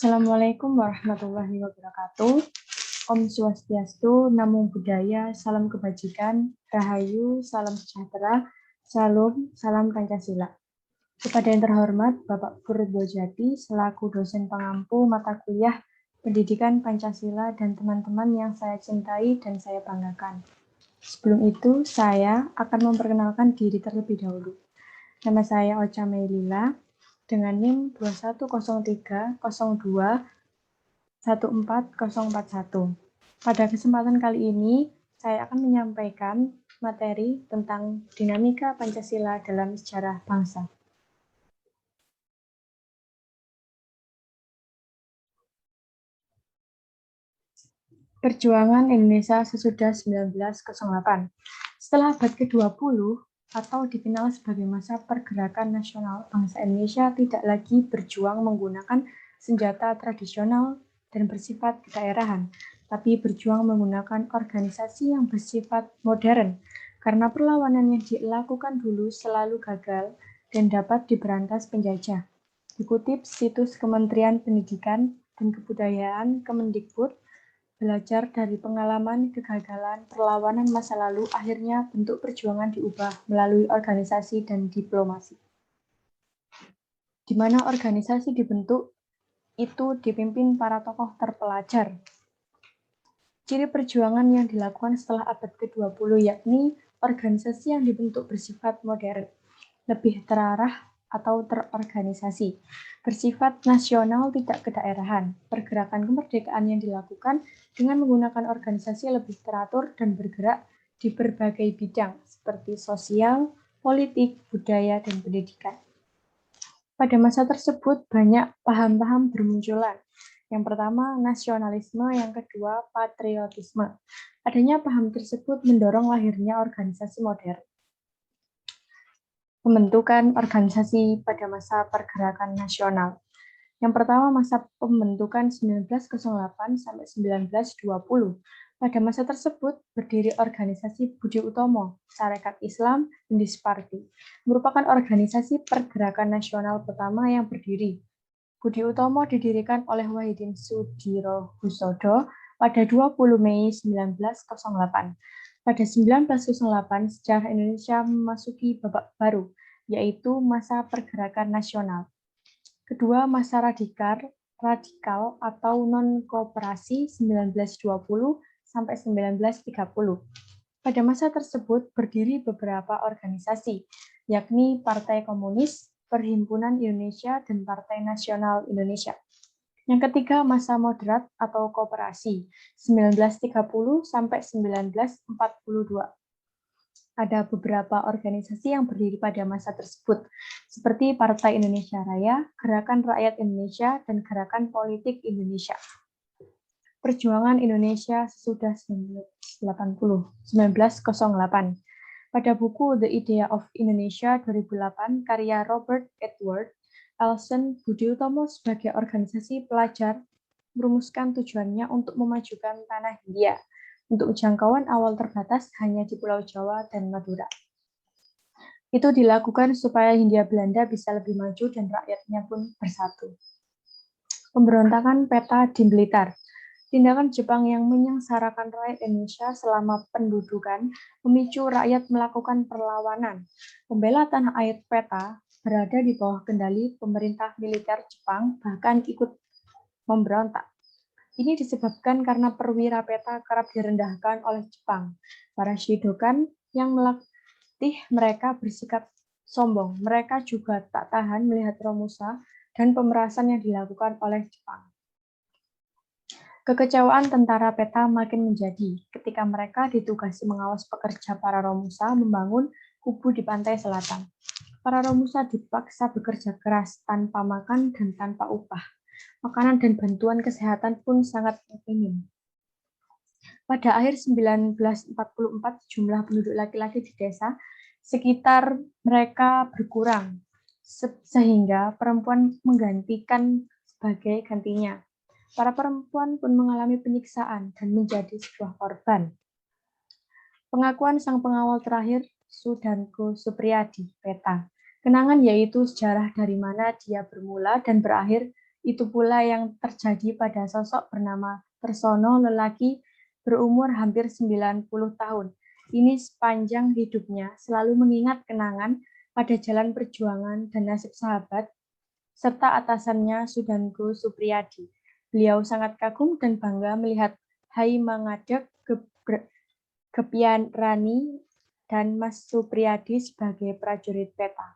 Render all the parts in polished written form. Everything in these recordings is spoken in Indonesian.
Assalamualaikum warahmatullahi wabarakatuh. Om Swastiastu, Namo Buddhaya, salam kebajikan, Rahayu, salam sejahtera, Salam, salam Pancasila. Kepada yang terhormat Bapak Purbo Jati, selaku dosen pengampu mata kuliah Pendidikan Pancasila dan teman-teman yang saya cintai dan saya banggakan. Sebelum itu, saya akan memperkenalkan diri terlebih dahulu. Nama saya Ocha Meilila, dengan NIM 21030214041. Pada kesempatan kali ini, saya akan menyampaikan materi tentang dinamika Pancasila dalam sejarah bangsa. Perjuangan Indonesia sesudah 1908. Setelah abad ke-20, atau dikenal sebagai masa pergerakan nasional, bangsa Indonesia tidak lagi berjuang menggunakan senjata tradisional dan bersifat kedaerahan, tapi berjuang menggunakan organisasi yang bersifat modern, karena perlawanan yang dilakukan dulu selalu gagal dan dapat diberantas penjajah. Dikutip situs Kementerian Pendidikan dan Kebudayaan Kemendikbud, belajar dari pengalaman kegagalan perlawanan masa lalu, akhirnya bentuk perjuangan diubah melalui organisasi dan diplomasi. Di mana organisasi dibentuk itu dipimpin para tokoh terpelajar. Ciri perjuangan yang dilakukan setelah abad ke-20 yakni organisasi yang dibentuk bersifat modern, lebih terarah atau terorganisasi, bersifat nasional tidak kedaerahan. Pergerakan kemerdekaan yang dilakukan dengan menggunakan organisasi lebih teratur dan bergerak di berbagai bidang seperti sosial, politik, budaya, dan pendidikan. Pada masa tersebut banyak paham-paham bermunculan. Yang pertama, nasionalisme, yang kedua, patriotisme. Adanya paham tersebut mendorong lahirnya organisasi modern. Pembentukan organisasi pada masa pergerakan nasional. Yang pertama, masa pembentukan 1908 sampai 1920. Pada masa tersebut berdiri organisasi Budi Utomo, Sarekat Islam, Indis Party, merupakan organisasi pergerakan nasional pertama yang berdiri. Budi Utomo didirikan oleh Wahidin Sudirohusodo pada 20 Mei 1908. Pada 1908, sejarah Indonesia memasuki babak baru, yaitu masa pergerakan nasional. Kedua, masa radikal atau non-kooperasi 1920 sampai 1930. Pada masa tersebut berdiri beberapa organisasi, yakni Partai Komunis, Perhimpunan Indonesia, dan Partai Nasional Indonesia. Yang ketiga, masa moderat atau kooperasi 1930 sampai 1942. Ada beberapa organisasi yang berdiri pada masa tersebut, seperti Partai Indonesia Raya, Gerakan Rakyat Indonesia, dan Gerakan Politik Indonesia. Perjuangan Indonesia sesudah 1908. Pada buku The Idea of Indonesia 2008, karya Robert Edward Elson, Budi Utomo sebagai organisasi pelajar merumuskan tujuannya untuk memajukan tanah Hindia. Untuk jangkauan awal terbatas hanya di Pulau Jawa dan Madura. Itu dilakukan supaya Hindia Belanda bisa lebih maju dan rakyatnya pun bersatu. Pemberontakan peta di Blitar. Tindakan Jepang yang menyengsarakan rakyat Indonesia selama pendudukan memicu rakyat melakukan perlawanan. Pembela tanah air peta berada di bawah kendali pemerintah militer Jepang, bahkan ikut memberontak. Ini disebabkan karena perwira peta kerap direndahkan oleh Jepang. Para shidokan yang melatih mereka bersikap sombong. Mereka juga tak tahan melihat Romusa dan pemerasan yang dilakukan oleh Jepang. Kekecewaan tentara peta makin menjadi ketika mereka ditugasi mengawas pekerja para Romusa membangun kubu di pantai selatan. Para Romusa dipaksa bekerja keras tanpa makan dan tanpa upah. Makanan dan bantuan kesehatan pun sangat minim. Pada akhir 1944, jumlah penduduk laki-laki di desa sekitar mereka berkurang, sehingga perempuan menggantikan sebagai gantinya. Para perempuan pun mengalami penyiksaan dan menjadi sebuah korban. Pengakuan sang pengawal terakhir, Sudanko Supriyadi, peta. Kenangan yaitu sejarah dari mana dia bermula dan berakhir Itu pula yang terjadi pada sosok bernama Tersono, lelaki berumur hampir 90 tahun. Ini sepanjang hidupnya selalu mengingat kenangan pada jalan perjuangan dan nasib sahabat serta atasannya Sudango Supriyadi. Beliau sangat kagum dan bangga melihat Hai Mangadek, Gepian Rani, dan Mas Supriyadi sebagai prajurit peta.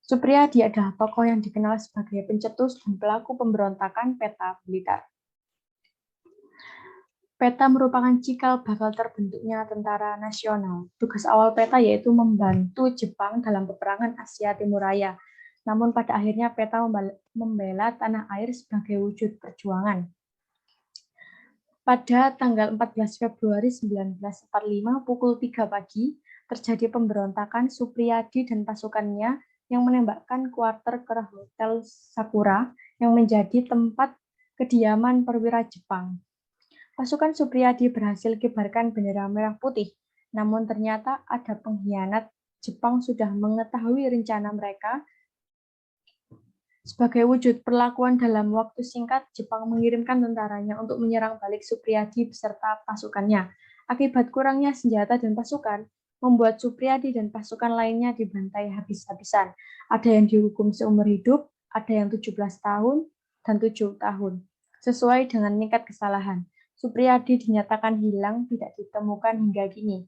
Supriyadi adalah tokoh yang dikenal sebagai pencetus dan pelaku pemberontakan peta Blitar. Peta merupakan cikal bakal terbentuknya tentara nasional. Tugas awal peta yaitu membantu Jepang dalam peperangan Asia Timur Raya. Namun pada akhirnya peta membela tanah air sebagai wujud perjuangan. Pada tanggal 14 Februari 1945 pukul 3 pagi, terjadi pemberontakan Supriyadi dan pasukannya yang menembakkan kuarter ke Hotel Sakura yang menjadi tempat kediaman perwira Jepang. Pasukan Supriyadi berhasil kibarkan bendera merah putih, namun ternyata ada pengkhianat. Jepang sudah mengetahui rencana mereka. Sebagai wujud perlakuan dalam waktu singkat, Jepang mengirimkan tentaranya untuk menyerang balik Supriyadi beserta pasukannya. Akibat kurangnya senjata dan pasukan, membuat Supriyadi dan pasukan lainnya dibantai habis-habisan. Ada yang dihukum seumur hidup, ada yang 17 tahun, dan 7 tahun. Sesuai dengan tingkat kesalahan, Supriyadi dinyatakan hilang, tidak ditemukan hingga kini.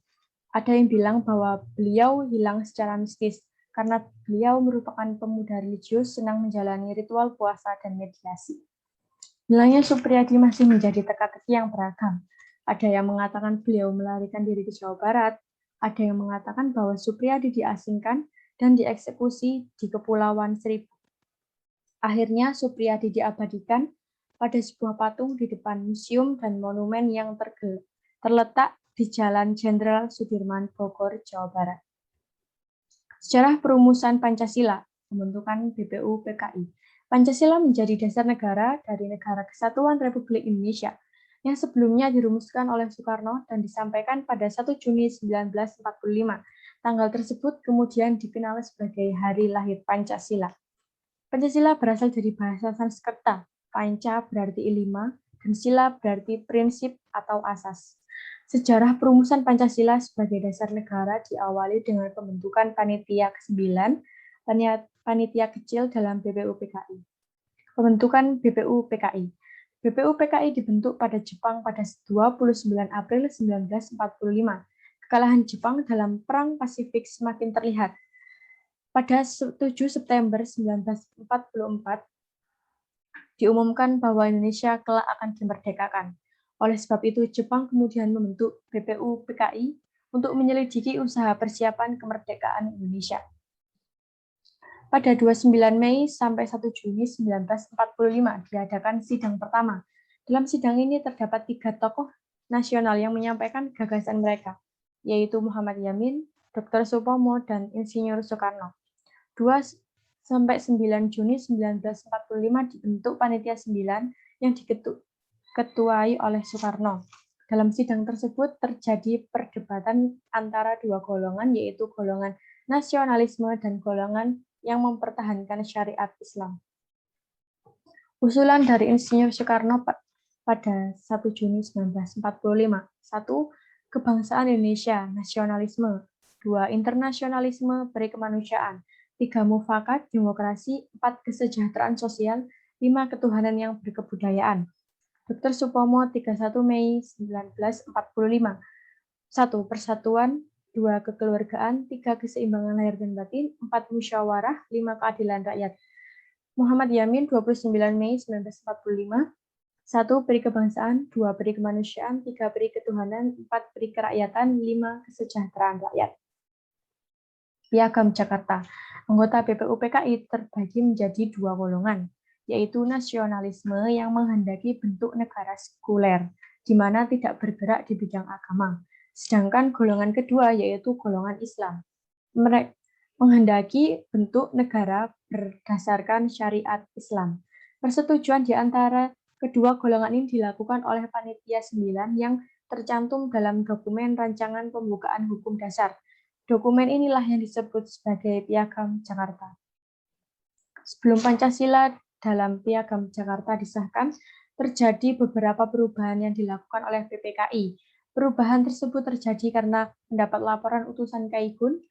Ada yang bilang bahwa beliau hilang secara mistis, karena beliau merupakan pemuda religius senang menjalani ritual puasa dan mediasi. Hilangnya Supriyadi masih menjadi teka-teki yang beragam. Ada yang mengatakan beliau melarikan diri ke Jawa Barat, ada yang mengatakan bahwa Supriyadi diasingkan dan dieksekusi di Kepulauan Seribu. Akhirnya Supriyadi diabadikan pada sebuah patung di depan museum dan monumen yang terletak di Jalan Jenderal Sudirman, Bogor, Jawa Barat. Sejarah perumusan Pancasila, pembentukan BPU-PKI. Pancasila menjadi dasar negara dari Negara Kesatuan Republik Indonesia yang sebelumnya dirumuskan oleh Soekarno dan disampaikan pada 1 Juni 1945. Tanggal tersebut kemudian dikenal sebagai Hari Lahir Pancasila. Pancasila berasal dari bahasa Sanskerta. Panca berarti 5 dan sila berarti prinsip atau asas. Sejarah perumusan Pancasila sebagai dasar negara diawali dengan pembentukan Panitia ke-9, panitia kecil dalam BPU-PKI. Pembentukan BPU-PKI. BPU-PKI dibentuk pada Jepang pada 29 April 1945. Kekalahan Jepang dalam Perang Pasifik semakin terlihat. Pada 7 September 1944, diumumkan bahwa Indonesia kelak akan dimerdekakan. Oleh sebab itu, Jepang kemudian membentuk BPU-PKI untuk menyelidiki usaha persiapan kemerdekaan Indonesia. Pada 29 Mei sampai 1 Juni 1945 diadakan sidang pertama. Dalam sidang ini terdapat 3 tokoh nasional yang menyampaikan gagasan mereka, yaitu Muhammad Yamin, Dr. Supomo, dan Insinyur Soekarno. 2 sampai 9 Juni 1945 dibentuk Panitia 9 yang diketuai oleh Soekarno. Dalam sidang tersebut terjadi perdebatan antara dua golongan, yaitu golongan nasionalisme dan golongan yang mempertahankan syariat Islam. Usulan dari Insinyur Soekarno pada 1 Juni 1945. 1. Kebangsaan Indonesia, nasionalisme. 2. Internasionalisme, berikemanusiaan. 3. Mufakat, demokrasi. 4. Kesejahteraan sosial. 5. Ketuhanan yang berkebudayaan. Dr. Supomo, 31 Mei 1945. 1. Persatuan. 2. Kekeluargaan. 3. Keseimbangan lahir dan batin. 4. Musyawarah. 5. Keadilan rakyat. Muhammad Yamin, 29 Mei 1945. 1. Peri kebangsaan. 2. Peri kemanusiaan. 3. Peri ketuhanan. 4. Peri kerakyatan. 5. Kesejahteraan rakyat. Piagam Jakarta. Anggota BPU-PKI terbagi menjadi 2 golongan, yaitu nasionalisme yang menghendaki bentuk negara sekuler, di mana tidak bergerak di bidang agama. Sedangkan golongan kedua yaitu golongan Islam. Mereka menghendaki bentuk negara berdasarkan syariat Islam. Persetujuan di antara kedua golongan ini dilakukan oleh Panitia 9 yang tercantum dalam dokumen rancangan pembukaan hukum dasar. Dokumen inilah yang disebut sebagai Piagam Jakarta. Sebelum Pancasila dalam Piagam Jakarta disahkan, terjadi beberapa perubahan yang dilakukan oleh PPKI. Perubahan tersebut terjadi karena mendapat laporan utusan Kaigun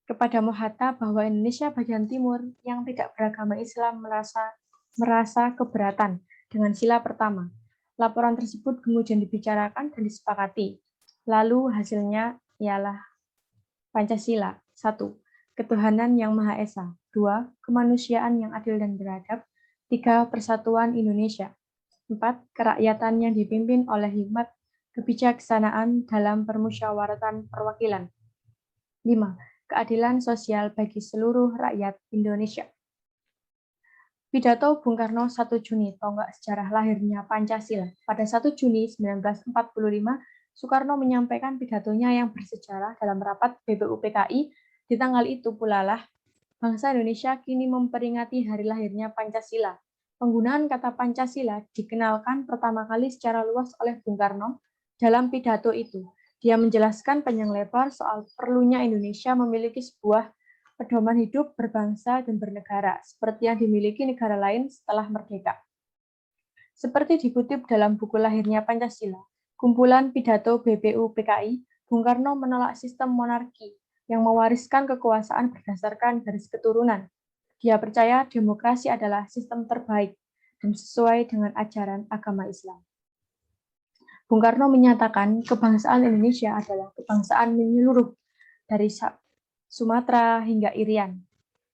kepada Mohatta bahwa Indonesia bagian timur yang tidak beragama Islam merasa keberatan dengan sila pertama. Laporan tersebut kemudian dibicarakan dan disepakati. Lalu hasilnya ialah Pancasila. 1. Ketuhanan yang Maha Esa. 2. Kemanusiaan yang adil dan beradab. 3. Persatuan Indonesia. 4. Kerakyatan yang dipimpin oleh hikmat kebijaksanaan dalam permusyawaratan perwakilan. 5. Keadilan sosial bagi seluruh rakyat Indonesia. Pidato Bung Karno 1 Juni, tonggak sejarah lahirnya Pancasila. Pada 1 Juni 1945, Soekarno menyampaikan pidatonya yang bersejarah dalam rapat BPUPKI. Di tanggal itu pula lah, bangsa Indonesia kini memperingati hari lahirnya Pancasila. Penggunaan kata Pancasila dikenalkan pertama kali secara luas oleh Bung Karno dalam pidato itu. Dia menjelaskan panjang lebar soal perlunya Indonesia memiliki sebuah pedoman hidup berbangsa dan bernegara, seperti yang dimiliki negara lain setelah merdeka. Seperti dikutip dalam buku lahirnya Pancasila, kumpulan pidato BPUPKI, Bung Karno menolak sistem monarki yang mewariskan kekuasaan berdasarkan garis keturunan. Dia percaya demokrasi adalah sistem terbaik dan sesuai dengan ajaran agama Islam. Bung Karno menyatakan kebangsaan Indonesia adalah kebangsaan menyeluruh dari Sumatera hingga Irian.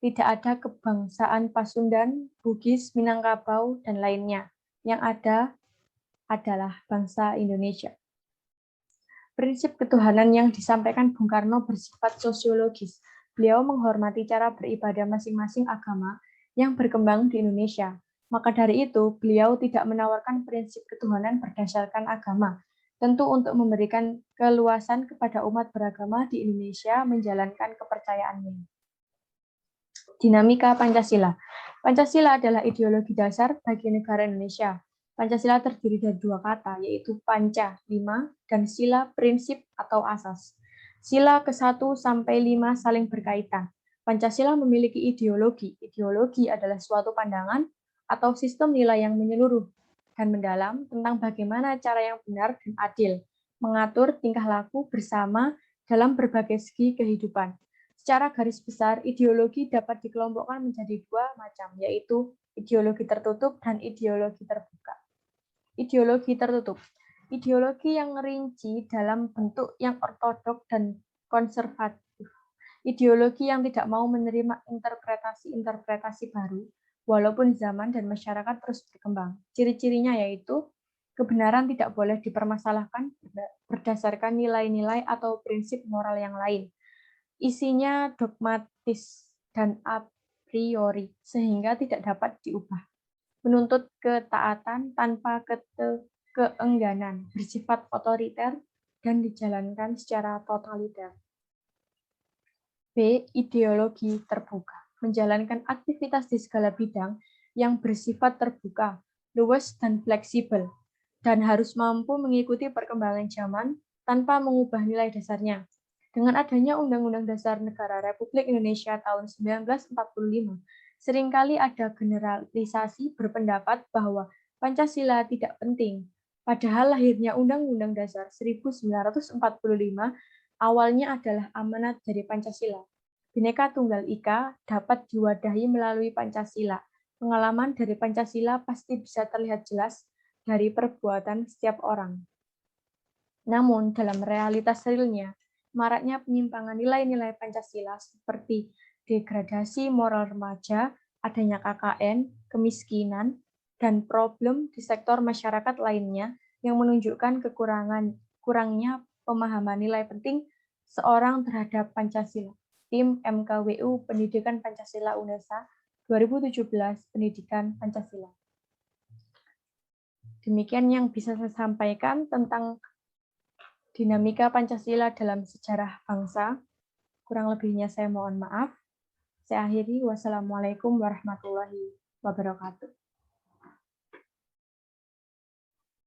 Tidak ada kebangsaan Pasundan, Bugis, Minangkabau, dan lainnya. Yang ada adalah bangsa Indonesia. Prinsip ketuhanan yang disampaikan Bung Karno bersifat sosiologis. Beliau menghormati cara beribadah masing-masing agama yang berkembang di Indonesia. Maka dari itu, beliau tidak menawarkan prinsip ketuhanan berdasarkan agama. Tentu untuk memberikan keluasan kepada umat beragama di Indonesia menjalankan kepercayaannya. Dinamika Pancasila. Pancasila adalah ideologi dasar bagi negara Indonesia. Pancasila terdiri dari dua kata, yaitu panca, 5, dan sila, prinsip atau asas. Sila ke-1 sampai 5 saling berkaitan. Pancasila memiliki ideologi. Ideologi adalah suatu pandangan atau sistem nilai yang menyeluruh dan mendalam tentang bagaimana cara yang benar dan adil mengatur tingkah laku bersama dalam berbagai segi kehidupan. Secara garis besar, ideologi dapat dikelompokkan menjadi dua macam, yaitu ideologi tertutup dan ideologi terbuka. Ideologi tertutup. Ideologi yang rinci dalam bentuk yang ortodok dan konservatif. Ideologi yang tidak mau menerima interpretasi-interpretasi baru, walaupun zaman dan masyarakat terus berkembang. Ciri-cirinya yaitu kebenaran tidak boleh dipermasalahkan berdasarkan nilai-nilai atau prinsip moral yang lain. Isinya dogmatis dan a priori, sehingga tidak dapat diubah. Menuntut ketaatan tanpa keengganan, bersifat otoriter, dan dijalankan secara totaliter. B. Ideologi terbuka. Menjalankan aktivitas di segala bidang yang bersifat terbuka, luas, dan fleksibel, dan harus mampu mengikuti perkembangan zaman tanpa mengubah nilai dasarnya. Dengan adanya Undang-Undang Dasar Negara Republik Indonesia tahun 1945, seringkali ada generalisasi berpendapat bahwa Pancasila tidak penting. Padahal lahirnya Undang-Undang Dasar 1945 awalnya adalah amanat dari Pancasila. Bhinneka Tunggal Ika dapat diwadahi melalui Pancasila. Pengalaman dari Pancasila pasti bisa terlihat jelas dari perbuatan setiap orang. Namun, dalam realitas realnya, maraknya penyimpangan nilai-nilai Pancasila seperti degradasi moral remaja, adanya KKN, kemiskinan, dan problem di sektor masyarakat lainnya yang menunjukkan kurangnya pemahaman nilai penting seorang terhadap Pancasila. Tim MKWU Pendidikan Pancasila UNESA 2017 Pendidikan Pancasila. Demikian yang bisa saya sampaikan tentang dinamika Pancasila dalam sejarah bangsa. Kurang lebihnya saya mohon maaf. Saya akhiri. Wassalamualaikum warahmatullahi wabarakatuh.